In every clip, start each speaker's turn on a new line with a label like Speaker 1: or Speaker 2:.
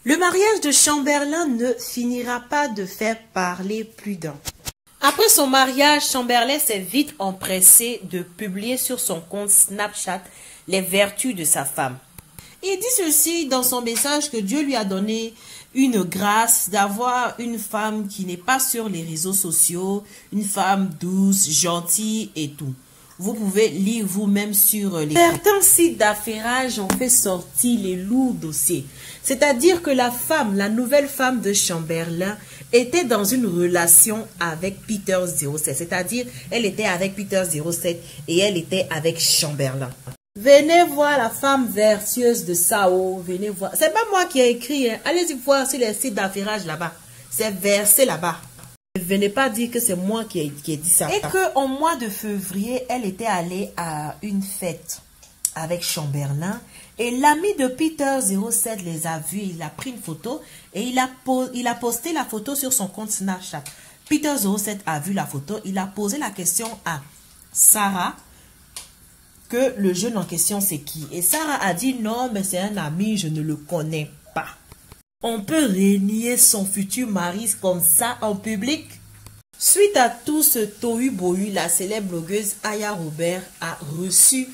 Speaker 1: Le mariage de Chamberlain ne finira pas de faire parler plus d'un. Après son mariage, Chamberlain s'est vite empressé de publier sur son compte Snapchat les vertus de sa femme. Il dit ceci dans son message que Dieu lui a donné une grâce d'avoir une femme qui n'est pas sur les réseaux sociaux, une femme douce, gentille et tout. Vous pouvez lire vous-même sur les... Certains sites d'affairage ont fait sortir les lourds dossiers. C'est-à-dire que la femme, la nouvelle femme de Chamberlain, était dans une relation avec Peter 07. C'est-à-dire, elle était avec Peter 07 et elle était avec Chamberlain. Venez voir la femme vertueuse de Sao. Venez voir. C'est pas moi qui ai écrit. Hein. Allez-y voir sur les sites d'affairage là-bas. C'est versé là-bas. Ne venez pas dire que c'est moi qui ai dit ça. Et qu'au mois de février, elle était allée à une fête avec Chamberlain. Et l'ami de Peter 07 les a vus. Il a pris une photo et il a posté la photo sur son compte Snapchat. Peter 07 a vu la photo. Il a posé la question à Sarah que le jeune en question c'est qui. Et Sarah a dit non, mais c'est un ami, je ne le connais pas. On peut renier son futur mari comme ça en public? Suite à tout ce tohu-bohu, la célèbre blogueuse Aya Robert a reçu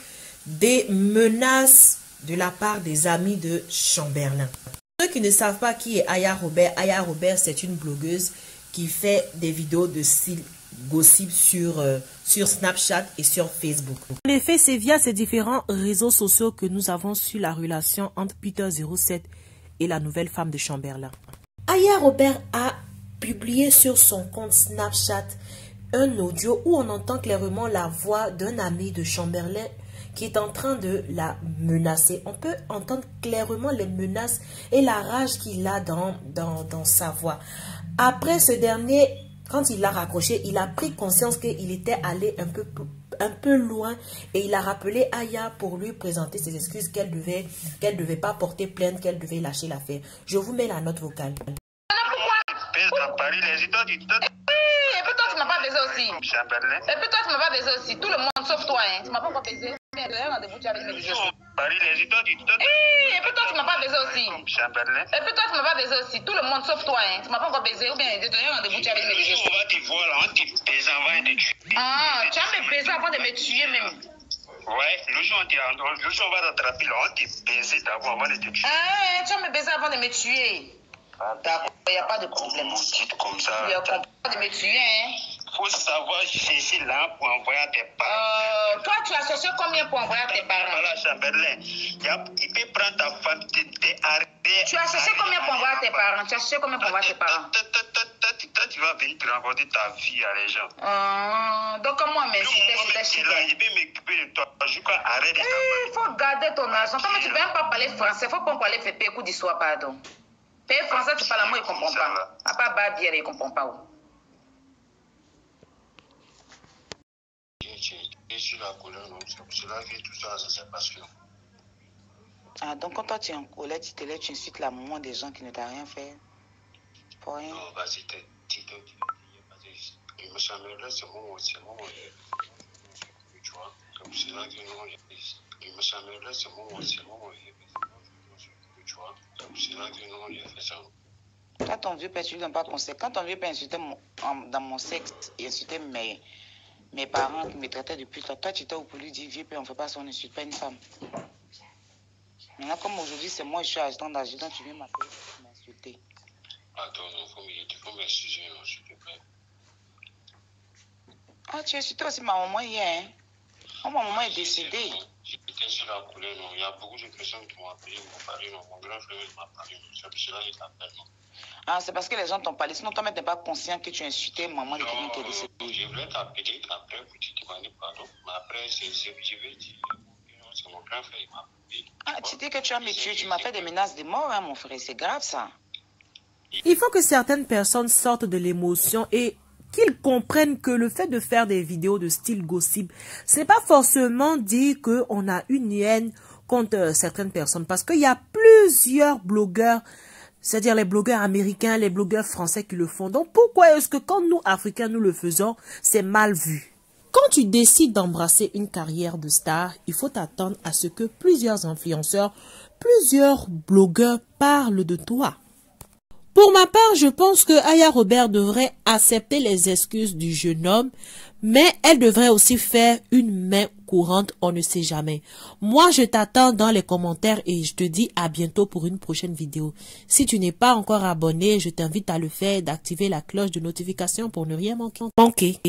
Speaker 1: des menaces de la part des amis de Chamberlain. Ceux qui ne savent pas qui est Aya Robert, c'est une blogueuse qui fait des vidéos de style gossip sur Snapchat et sur Facebook. En effet, c'est via ces différents réseaux sociaux que nous avons su la relation entre Peter 07 et la nouvelle femme de Chamberlain. Aya Robert a publié sur son compte Snapchat un audio où on entend clairement la voix d'un ami de Chamberlain qui est en train de la menacer. On peut entendre clairement les menaces et la rage qu'il a dans sa voix. Après ce dernier, quand il l'a raccroché, il a pris conscience qu'il était allé un peu loin et il a rappelé Aya pour lui présenter ses excuses, qu'elle devait pas porter plainte, qu'elle devait lâcher l'affaire. Je vous mets la note vocale.
Speaker 2: Et puis toi, tu m'as pas baisé aussi. Et puis toi, tu m'as pas baisé aussi. Tout le monde sauf toi, hein. Tu m'as pas encore baisé. Rendez-vous, tu avais mes baisers. Et puis toi, tu m'as pas baisé aussi. Et puis toi, tu m'as pas baisé aussi. Tout le monde sauf toi, hein. Tu m'as pas encore baisé. Ou bien, rendez-vous, tu avais mes baisers. Ah, tu as me baisé avant de me tuer même.
Speaker 3: Ouais, le jour on va t'attraper, on te baisé d'abord avant de te tuer.
Speaker 2: Ah, tu as me baisé avant de me tuer. D'accord, il n'y a pas de problème.
Speaker 3: Comme ça.
Speaker 2: Il n'y a pas de me tuer, hein.
Speaker 3: Faut savoir chercher là pour envoyer à tes parents.
Speaker 2: Toi, tu as cherché combien pour envoyer à tes parents?
Speaker 3: Voilà, Chamberlain. Il peut prendre ta femme, t'es arrêté.
Speaker 2: Tu as cherché combien pour envoyer à tes parents? Tu as cherché combien pour envoyer à tes parents?
Speaker 3: Toi, tu vas venir te raconter ta vie à les gens.
Speaker 2: Donc, comment m'insulter?
Speaker 3: Il peut m'occuper de toi. Arrête.
Speaker 2: Il faut garder ton argent. Toi, mais tu ne peux même pas parler français. Il faut pas parler fait coup d'histoire, pardon. Pays français, tu parles à moi, il ne comprend pas. À part Babière, il ne comprend pas.
Speaker 3: Je suis la colère, non. C'est la vie, tout ça, c'est parce que.
Speaker 2: Ah, donc quand toi tu es en colère, tu te lèves, tu insultes la maman des gens qui ne t'ont rien fait. Pour rien.
Speaker 3: Non, bah c'était. Mais ça me laisse, c'est mon. Tu vois, comme c'est là que non, mais ça me laisse, c'est mon. Tu vois, comme c'est là que non, j'ai fait ça.
Speaker 2: Toi, ton vieux père, tu ne lui donnes pas conseil. Quand ton vieux père insultait dans mon sexe, il insultait mes parents qui me traitaient depuis toi, tu étais où pour lui dire, vieux père, on ne fait pas ça, on n'insulte pas une femme. Maintenant, comme aujourd'hui, c'est moi, je suis agent d'adjudant, tu viens m'appeler pour m'insulter.
Speaker 3: Attends, il faut m'excuser, s'il te plaît.
Speaker 2: Ah, tu as insulté aussi ma maman hier, hein? Oh, ma maman est décédée.
Speaker 3: J'étais sur la couleur, non. Il y a beaucoup de personnes qui m'ont appelé, m'ont parlé, non. Mon grand frère m'a parlé, non. C'est pour cela que je t'appelle, non.
Speaker 2: Ah, c'est parce que les gens t'ont parlé. Sinon, toi, tu n'es pas conscient que tu as insulté maman de quelqu'un qui est décédé.
Speaker 3: Je voulais t'appeler après pour te demander pardon. Mais après, je vais dire, c'est mon grand frère, il m'a appelé.
Speaker 2: Ah, tu dis que tu as me tué. Tu m'as fait des menaces de mort, hein, mon frère. C'est grave, ça.
Speaker 1: Il faut que certaines personnes sortent de l'émotion et qu'ils comprennent que le fait de faire des vidéos de style gossip, c'est pas forcément dire qu'on a une haine contre certaines personnes. Parce qu'il y a plusieurs blogueurs, c'est-à-dire les blogueurs américains, les blogueurs français qui le font. Donc pourquoi est-ce que quand nous, Africains, nous le faisons, c'est mal vu? Quand tu décides d'embrasser une carrière de star, il faut t'attendre à ce que plusieurs influenceurs, plusieurs blogueurs parlent de toi. Pour ma part, je pense que Aya Robert devrait accepter les excuses du jeune homme, mais elle devrait aussi faire une main courante, on ne sait jamais. Moi, je t'attends dans les commentaires et je te dis à bientôt pour une prochaine vidéo. Si tu n'es pas encore abonné, je t'invite à le faire et d'activer la cloche de notification pour ne rien manquer.